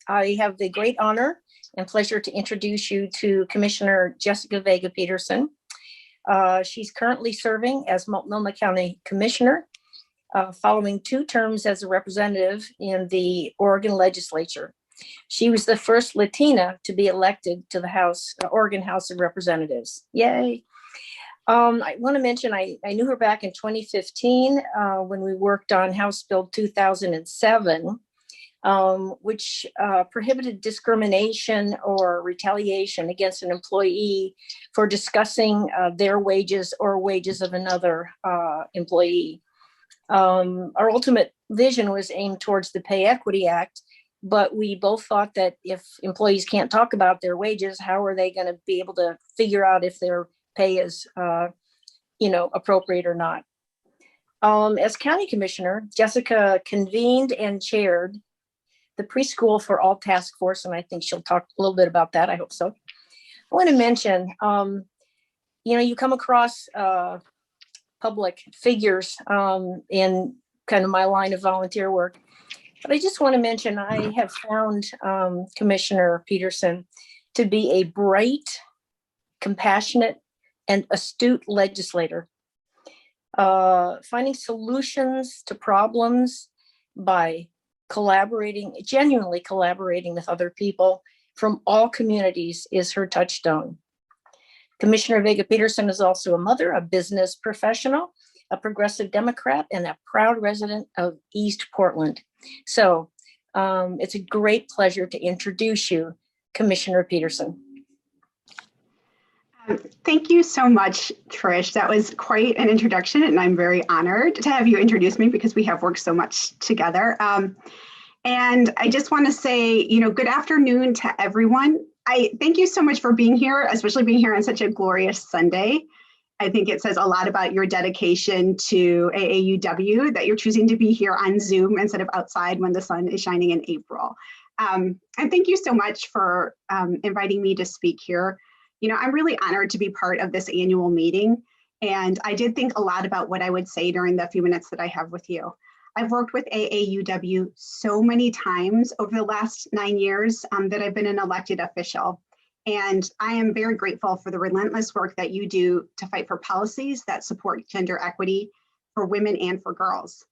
I have the great honor and pleasure to introduce you to Commissioner Jessica Vega Pederson. She's currently serving as Multnomah County Commissioner, following 2 terms as a representative in the Oregon legislature. She was the first Latina to be elected to the Oregon House of Representatives. Yay. I want to mention I knew her back in 2015 when we worked on House Bill 2007, which prohibited discrimination or retaliation against an employee for discussing their wages or wages of another employee. Our ultimate vision was aimed towards the Pay Equity Act, but we both thought that if employees can't talk about their wages, how are they going to be able to figure out if their pay is, appropriate or not? As county commissioner, Jessica convened and chaired the Preschool for All Task Force, and I think she'll talk a little bit about that. I hope so. I want to mention, you come across public figures in kind of my line of volunteer work. But I just want to mention, I have found Commissioner Peterson to be a bright, compassionate, and astute legislator, finding solutions to problems by genuinely collaborating with other people from all communities is her touchstone. Commissioner Vega Pederson is also a mother, a business professional, a progressive Democrat, and a proud resident of East Portland. So it's a great pleasure to introduce you, Commissioner Peterson. Thank you so much, Trish. That was quite an introduction, and I'm very honored to have you introduce me because we have worked so much together. And I just want to say, good afternoon to everyone. I thank you so much for being here, especially being here on such a glorious Sunday. I think it says a lot about your dedication to AAUW that you're choosing to be here on Zoom instead of outside when the sun is shining in April. And thank you so much for inviting me to speak here. I'm really honored to be part of this annual meeting, and I did think a lot about what I would say during the few minutes that I have with you. I've worked with AAUW so many times over the last 9 years that I've been an elected official. And I am very grateful for the relentless work that you do to fight for policies that support gender equity for women and for girls.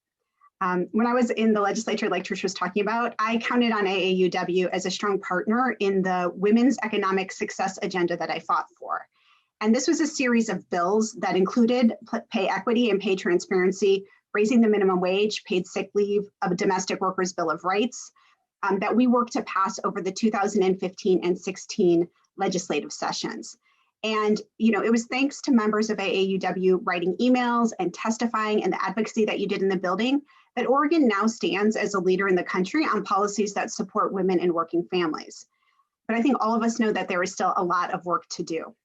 When I was in the legislature, like Trish was talking about, I counted on AAUW as a strong partner in the women's economic success agenda that I fought for. And this was a series of bills that included pay equity and pay transparency, raising the minimum wage, paid sick leave, a domestic workers' bill of rights, that we worked to pass over the 2015 and 16 legislative sessions. And, it was thanks to members of AAUW writing emails and testifying and the advocacy that you did in the building that Oregon now stands as a leader in the country on policies that support women and working families. But I think all of us know that there is still a lot of work to do.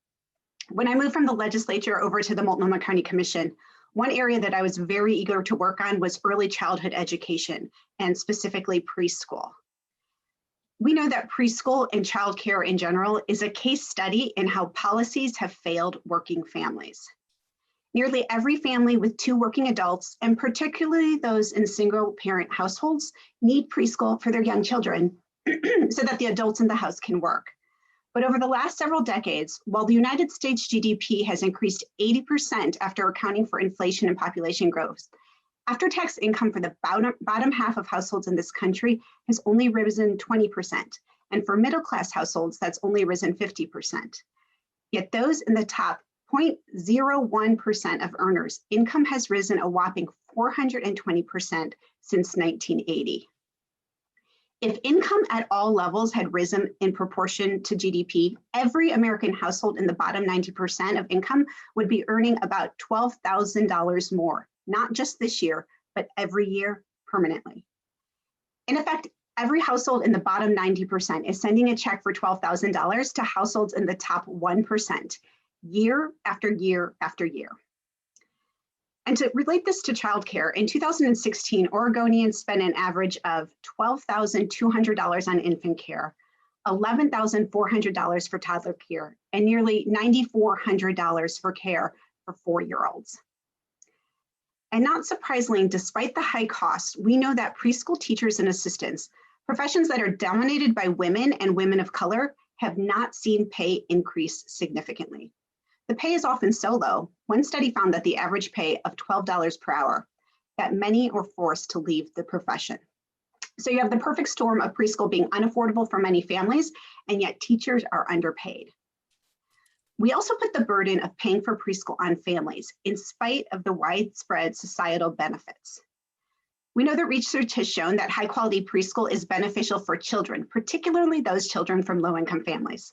When I moved from the legislature over to the Multnomah County Commission, one area that I was very eager to work on was early childhood education, and specifically preschool. We know that preschool and childcare in general is a case study in how policies have failed working families. Nearly every family with 2 working adults, and particularly those in single-parent households, need preschool for their young children so that the adults in the house can work. But over the last several decades, while the United States GDP has increased 80% after accounting for inflation and population growth, after-tax income for the bottom half of households in this country has only risen 20%, and for middle-class households, that's only risen 50%. Yet those in the top 0.01% of earners, income has risen a whopping 420% since 1980. If income at all levels had risen in proportion to GDP, every American household in the bottom 90% of income would be earning about $12,000 more, not just this year, but every year permanently. In effect, every household in the bottom 90% is sending a check for $12,000 to households in the top 1%, year after year after year. And to relate this to childcare, in 2016, Oregonians spent an average of $12,200 on infant care, $11,400 for toddler care, and nearly $9,400 for care for 4-year-olds. And not surprisingly, despite the high costs, we know that preschool teachers and assistants Professions that are dominated by women and women of color have not seen pay increase significantly. The pay is often so low. One study found that the average pay of $12 per hour, that many are forced to leave the profession. So you have the perfect storm of preschool being unaffordable for many families, and yet teachers are underpaid. We also put the burden of paying for preschool on families in spite of the widespread societal benefits. We know that research has shown that high quality preschool is beneficial for children, particularly those children from low-income families.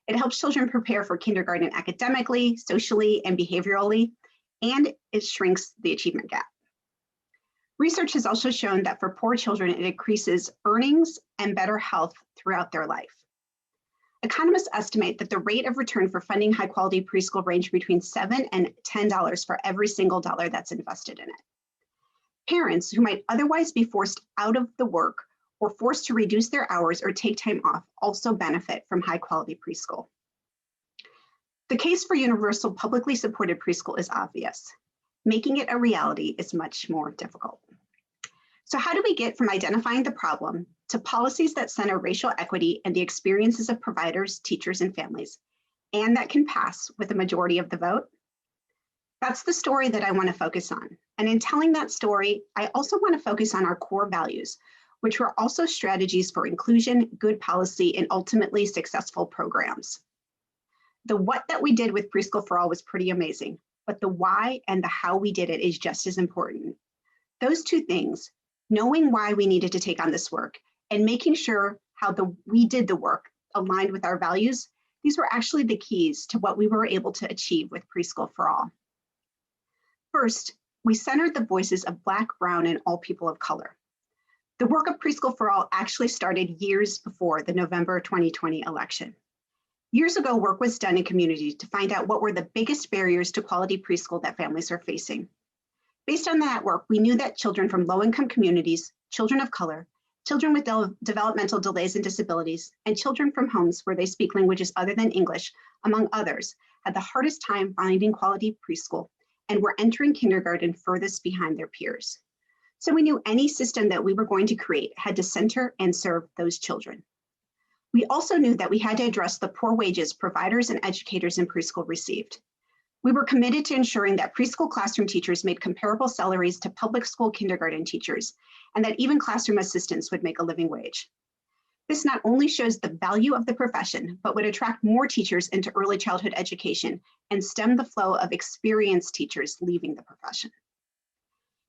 It helps children prepare for kindergarten academically, socially, and behaviorally, and it shrinks the achievement gap. Research has also shown that for poor children, it increases earnings and better health throughout their life. Economists estimate that the rate of return for funding high quality preschool range between $7 and $10 for every single dollar that's invested in it. Parents who might otherwise be forced out of the work or forced to reduce their hours or take time off also benefit from high quality preschool. The case for universal publicly supported preschool is obvious. Making it a reality is much more difficult. So how do we get from identifying the problem to policies that center racial equity and the experiences of providers, teachers, and families, and that can pass with a majority of the vote? That's the story that I want to focus on. And in telling that story, I also want to focus on our core values, which were also strategies for inclusion, good policy, and ultimately successful programs. The what that we did with Preschool for All was pretty amazing, but the why and the how we did it is just as important. Those two things, knowing why we needed to take on this work and making sure how we did the work aligned with our values, these were actually the keys to what we were able to achieve with Preschool for All. First, we centered the voices of Black, Brown, and all people of color. The work of Preschool for All actually started years before the November 2020 election. Years ago, work was done in communities to find out what were the biggest barriers to quality preschool that families are facing. Based on that work, we knew that children from low-income communities, children of color, children with developmental delays and disabilities, and children from homes where they speak languages other than English, among others, had the hardest time finding quality preschool and were entering kindergarten furthest behind their peers. So we knew any system that we were going to create had to center and serve those children. We also knew that we had to address the poor wages providers and educators in preschool received. We were committed to ensuring that preschool classroom teachers made comparable salaries to public school kindergarten teachers, and that even classroom assistants would make a living wage. This not only shows the value of the profession, but would attract more teachers into early childhood education and stem the flow of experienced teachers leaving the profession.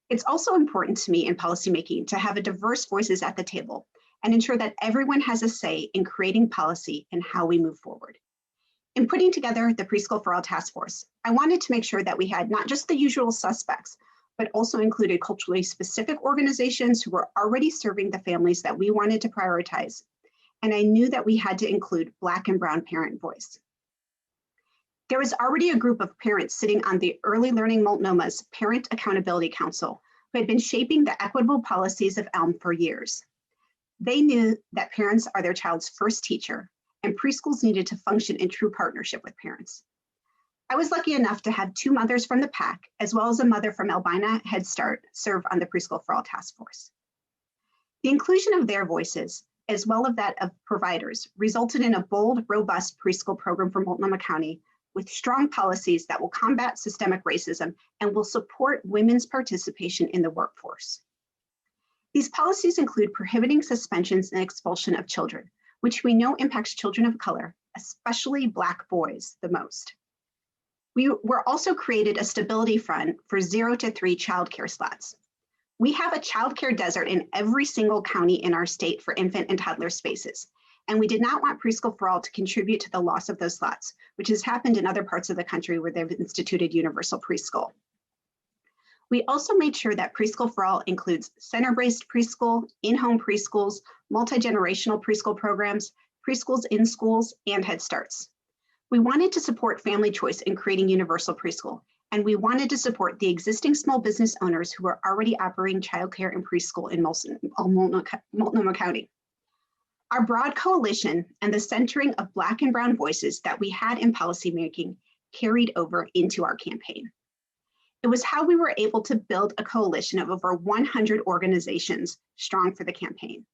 It's also important to me in policymaking to have diverse voices at the table and ensure that everyone has a say in creating policy and how we move forward. In putting together the Preschool for All Task Force, I wanted to make sure that we had not just the usual suspects, but also included culturally specific organizations who were already serving the families that we wanted to prioritize. And I knew that we had to include Black and Brown parent voice. There was already a group of parents sitting on the Early Learning Multnomah's Parent Accountability Council who had been shaping the equitable policies of ELM for years. They knew that parents are their child's first teacher, and preschools needed to function in true partnership with parents. I was lucky enough to have two mothers from the PAC, as well as a mother from Albina Head Start, serve on the Preschool for All Task Force. The inclusion of their voices, as well as that of providers, resulted in a bold, robust preschool program for Multnomah County with strong policies that will combat systemic racism and will support women's participation in the workforce. These policies include prohibiting suspensions and expulsion of children, which we know impacts children of color, especially Black boys, the most. We were also created a stability fund for 0 to 3 childcare slots. We have a childcare desert in every single county in our state for infant and toddler spaces, and we did not want Preschool for All to contribute to the loss of those slots, which has happened in other parts of the country where they've instituted universal preschool. We also made sure that Preschool for All includes center-based preschool, in-home preschools, multi-generational preschool programs, preschools in schools, and Head Starts. We wanted to support family choice in creating universal preschool, and we wanted to support the existing small business owners who are already operating childcare and preschool in Multnomah County. Our broad coalition and the centering of Black and Brown voices that we had in policymaking carried over into our campaign. It was how we were able to build a coalition of over 100 organizations strong for the campaign.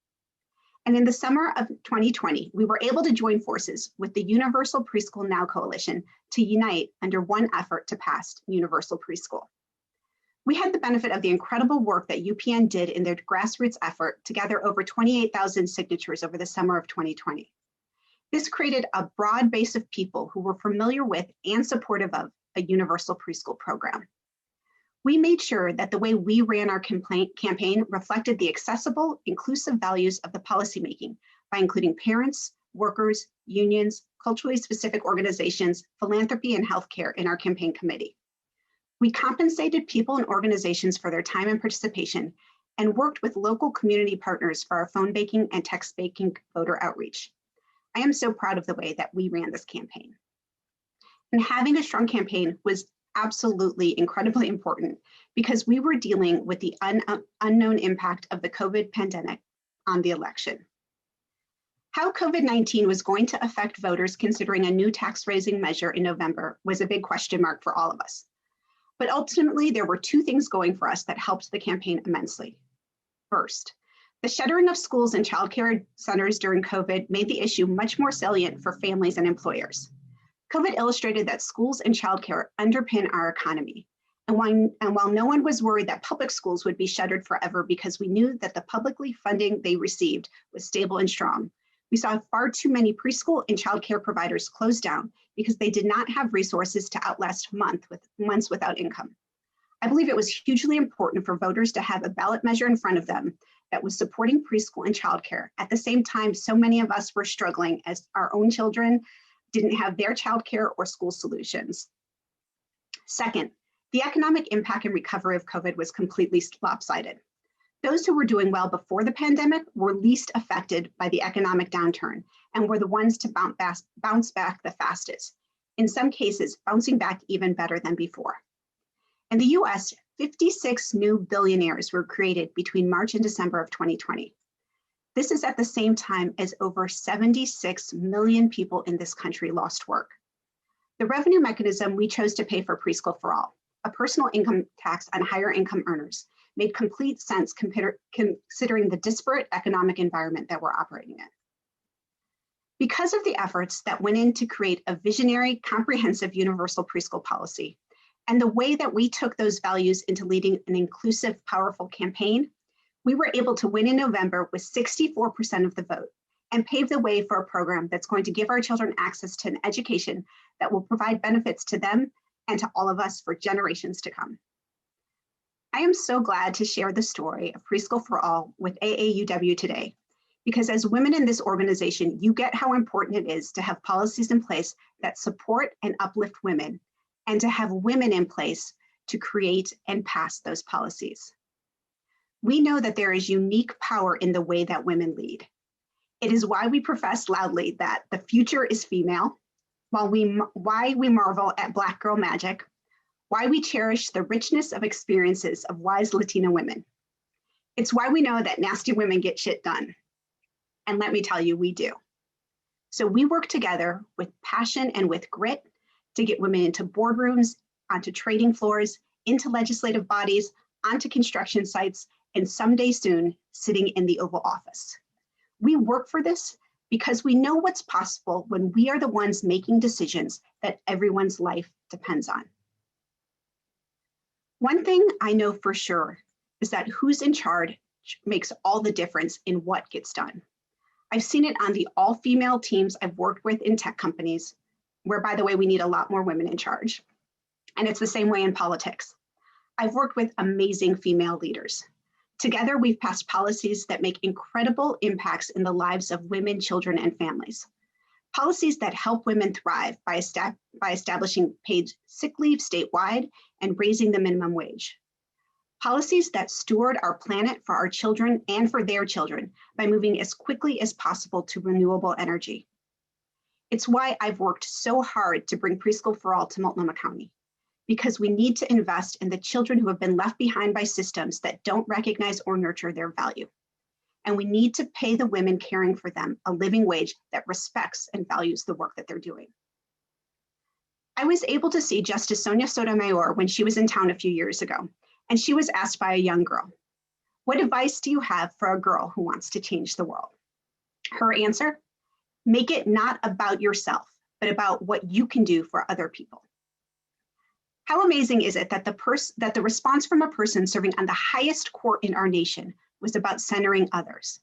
And in the summer of 2020, we were able to join forces with the Universal Preschool Now Coalition to unite under one effort to pass universal preschool. We had the benefit of the incredible work that UPN did in their grassroots effort to gather over 28,000 signatures over the summer of 2020. This created a broad base of people who were familiar with and supportive of a universal preschool program. We made sure that the way we ran our campaign reflected the accessible, inclusive values of the policymaking by including parents, workers, unions, culturally specific organizations, philanthropy, and healthcare in our campaign committee. We compensated people and organizations for their time and participation and worked with local community partners for our phone banking and text banking voter outreach. I am so proud of the way that we ran this campaign. And having a strong campaign was absolutely incredibly important because we were dealing with the unknown impact of the COVID pandemic on the election. How COVID-19 was going to affect voters considering a new tax raising measure in November was a big question mark for all of us. But ultimately, there were two things going for us that helped the campaign immensely. First, the shuttering of schools and childcare centers during COVID made the issue much more salient for families and employers. COVID illustrated that schools and childcare underpin our economy. And while no one was worried that public schools would be shuttered forever because we knew that the publicly funding they received was stable and strong, we saw far too many preschool and childcare providers close down because they did not have resources to outlast months without income. I believe it was hugely important for voters to have a ballot measure in front of them that was supporting preschool and childcare. At the same time, so many of us were struggling as our own children didn't have their childcare or school solutions. Second, the economic impact and recovery of COVID was completely lopsided. Those who were doing well before the pandemic were least affected by the economic downturn and were the ones to bounce back the fastest, in some cases bouncing back even better than before. In the US, 56 new billionaires were created between March and December of 2020. This is at the same time as over 76 million people in this country lost work. The revenue mechanism we chose to pay for Preschool for All, a personal income tax on higher income earners, made complete sense considering the disparate economic environment that we're operating in. Because of the efforts that went in to create a visionary, comprehensive universal preschool policy, and the way that we took those values into leading an inclusive, powerful campaign, we were able to win in November with 64% of the vote and pave the way for a program that's going to give our children access to an education that will provide benefits to them and to all of us for generations to come. I am so glad to share the story of Preschool for All with AAUW today, because as women in this organization, you get how important it is to have policies in place that support and uplift women, and to have women in place to create and pass those policies. We know that there is unique power in the way that women lead. It is why we profess loudly that the future is female, why we marvel at Black girl magic, why we cherish the richness of experiences of wise Latina women. It's why we know that nasty women get shit done. And let me tell you, we do. So we work together with passion and with grit to get women into boardrooms, onto trading floors, into legislative bodies, onto construction sites, and someday soon, sitting in the Oval Office. We work for this because we know what's possible when we are the ones making decisions that everyone's life depends on. One thing I know for sure is that who's in charge makes all the difference in what gets done. I've seen it on the all-female teams I've worked with in tech companies, where, by the way, we need a lot more women in charge. And it's the same way in politics. I've worked with amazing female leaders. Together, we've passed policies that make incredible impacts in the lives of women, children, and families. Policies that help women thrive by establishing paid sick leave statewide and raising the minimum wage. Policies that steward our planet for our children and for their children by moving as quickly as possible to renewable energy. It's why I've worked so hard to bring Preschool for All to Multnomah County, because we need to invest in the children who have been left behind by systems that don't recognize or nurture their value. And we need to pay the women caring for them a living wage that respects and values the work that they're doing. I was able to see Justice Sonia Sotomayor when she was in town a few years ago, and she was asked by a young girl, "What advice do you have for a girl who wants to change the world?" Her answer: make it not about yourself, but about what you can do for other people. How amazing is it that the response from a person serving on the highest court in our nation was about centering others?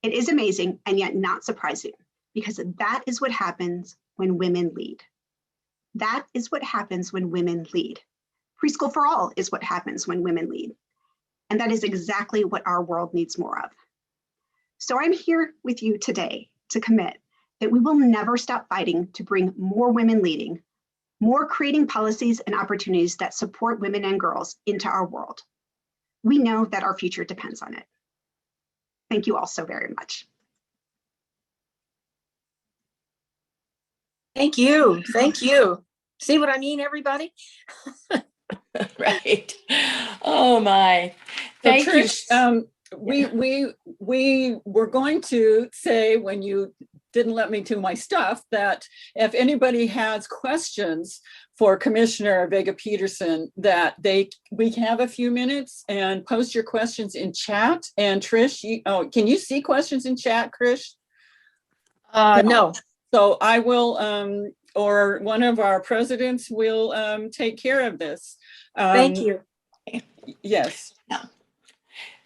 It is amazing and yet not surprising, because that is what happens when women lead. That is what happens when women lead. Preschool for all is what happens when women lead. And that is exactly what our world needs more of. So I'm here with you today to commit that we will never stop fighting to bring more women leading, more creating policies and opportunities that support women and girls into our world. We know that our future depends on it. Thank you all so very much. Thank you. Thank you. See what I mean, everybody? Right. Oh my. Thank you. Trish, we were going to say, when you didn't let me do my stuff, that if anybody has questions for Commissioner Vega Pederson, that we have a few minutes and post your questions in chat. And Trish, can you see questions in chat, Trish? No. So I will, or one of our presidents will take care of this. Thank you. Yes.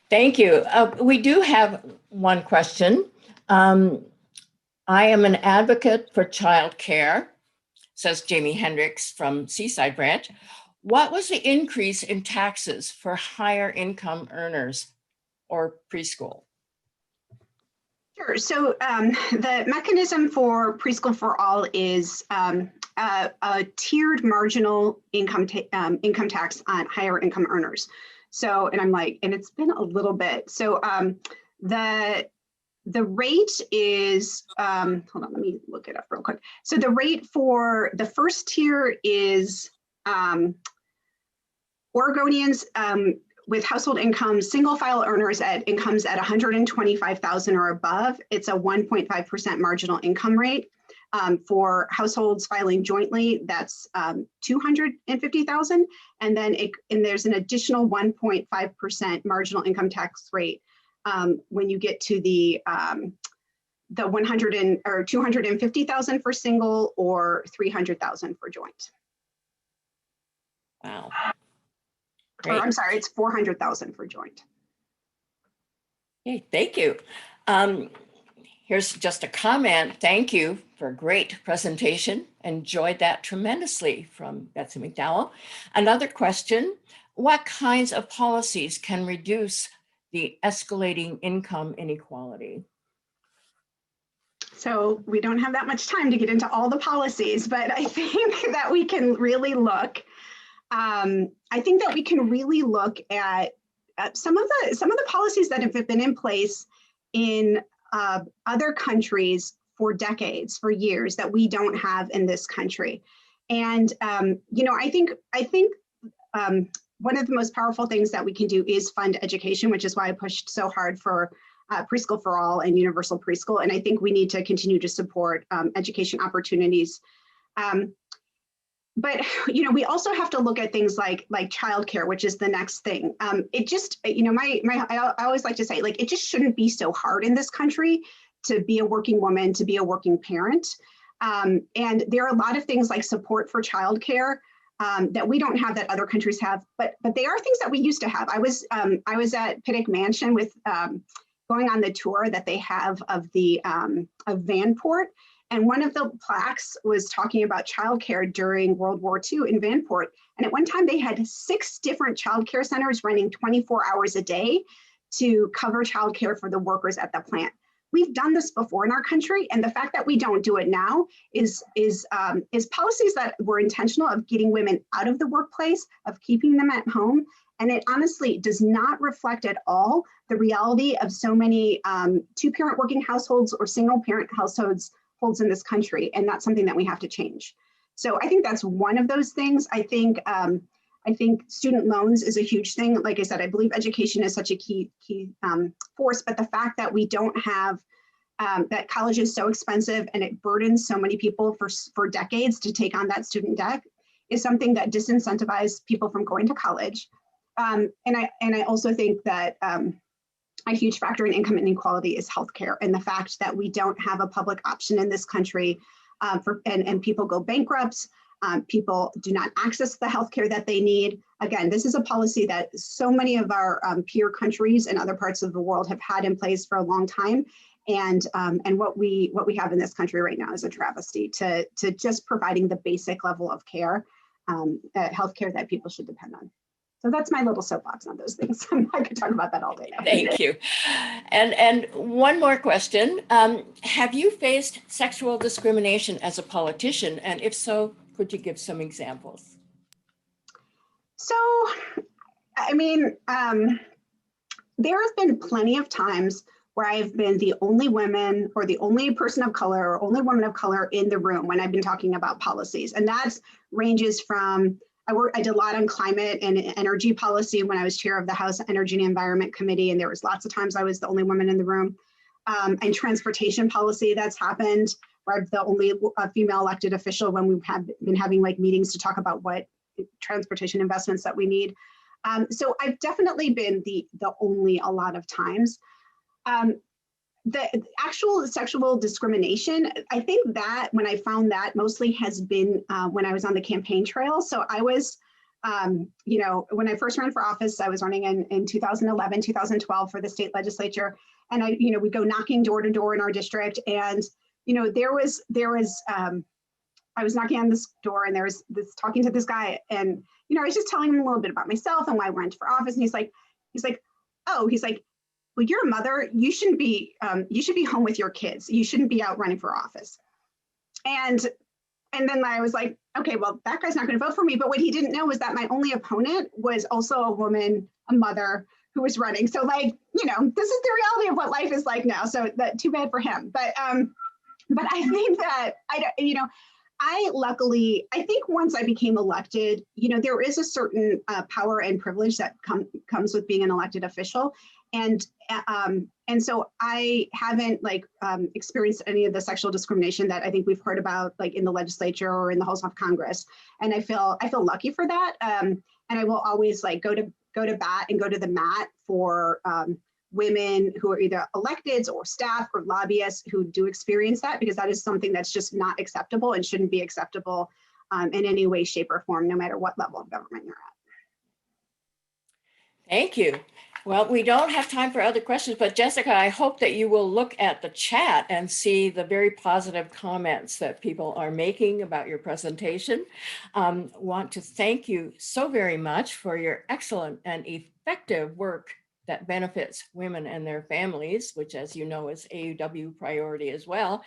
Thank you. We do have one question. I am an advocate for childcare, says Jamie Hendricks from Seaside Branch. What was the increase in taxes for higher income earners or preschool? Sure. So the mechanism for Preschool for All is a tiered marginal income tax on higher income earners. So, and it's been a little bit. So the rate is, hold on, let me look it up real quick. So the rate for the first tier is Oregonians with household income, single file earners at incomes at 125,000 or above. It's a 1.5% marginal income rate. For households filing jointly, that's 250,000. And then there's an additional 1.5% marginal income tax rate when you get to the 250,000 for single or 300,000 for joint. Wow. Or, I'm sorry, it's 400,000 for joint. Okay, thank you. Here's just a comment. Thank you for a great presentation. Enjoyed that tremendously, from Betsy McDowell. Another question: what kinds of policies can reduce the escalating income inequality? So we don't have that much time to get into all the policies, but I think that we can really look. I think that we can really look at some of the policies that have been in place in other countries for decades, for years, that we don't have in this country. And I think one of the most powerful things that we can do is fund education, which is why I pushed so hard for Preschool for All and universal preschool. And I think we need to continue to support education opportunities. But we also have to look at things like childcare, which is the next thing. It just, I always like to say, it just shouldn't be so hard in this country to be a working woman, to be a working parent. And there are a lot of things like support for childcare that we don't have that other countries have, but they are things that we used to have. I was at Pittock Mansion with going on the tour that they have of Vanport. And one of the plaques was talking about childcare during World War II in Vanport. And at one time they had 6 different childcare centers running 24 hours a day to cover childcare for the workers at the plant. We've done this before in our country, and the fact that we don't do it now is policies that were intentional of getting women out of the workplace, of keeping them at home. And it honestly does not reflect at all the reality of so many 2-parent working households or single parent households in this country, and that's something that we have to change. So I think that's one of those things. I think student loans is a huge thing. Like I said, I believe education is such a key force, but the fact that we don't have that college is so expensive and it burdens so many people for decades to take on that student debt is something that disincentivizes people from going to college. And I also think that a huge factor in income inequality is healthcare, and the fact that we don't have a public option in this country and people go bankrupt. People do not access the healthcare that they need. Again, this is a policy that so many of our peer countries and other parts of the world have had in place for a long time. And what we have in this country right now is a travesty to just providing the basic level of care, healthcare that people should depend on. So that's my little soapbox on those things. I could talk about that all day. Thank you. And one more question. Have you faced sexual discrimination as a politician? And if so, could you give some examples? So, I mean, there have been plenty of times where I've been the only woman or the only person of color or only woman of color in the room when I've been talking about policies. And that ranges from, I did a lot on climate and energy policy when I was chair of the House Energy and Environment Committee, and there was lots of times I was the only woman in the room. And transportation policy, that's happened, where I'm the only female elected official when we have been having like meetings to talk about what transportation investments that we need. So I've definitely been the only a lot of times. The actual sexual discrimination, I think that when I found that mostly has been when I was on the campaign trail. So I was, you know, when I first ran for office, I was running in 2011, 2012 for the state legislature. And we'd go knocking door to door in our district. And, you know, I was knocking on this door and there was this talking to this guy. And, you know, I was just telling him a little bit about myself and why I went for office. And he's like, well, you're a mother. You should be home with your kids. You shouldn't be out running for office. And then I was like, okay, well, that guy's not going to vote for me. But what he didn't know was that my only opponent was also a woman, a mother who was running. So like, you know, this is the reality of what life is like now. So that too bad for him. But I think that I think once I became elected, you know, there is a certain power and privilege that comes with being an elected official. And so I haven't experienced any of the sexual discrimination that I think we've heard about like in the legislature or in the halls of Congress. And I feel lucky for that. And I will always like go to bat and go to the mat for women who are either electeds or staff or lobbyists who do experience that, because that is something that's just not acceptable and shouldn't be acceptable in any way, shape, or form, no matter what level of government you're at. Thank you. Well, we don't have time for other questions, but Jessica, I hope that you will look at the chat and see the very positive comments that people are making about your presentation. Want to thank you so very much for your excellent and effective work that benefits women and their families, which, as you know, is AAUW priority as well.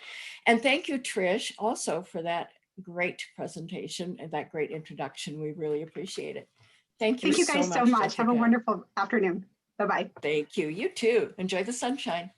And thank you, Trish, also for that great presentation and that great introduction. We really appreciate it. Thank you guys so much. Jessica. Have a wonderful afternoon. Bye-bye. Thank you. You too. Enjoy the sunshine.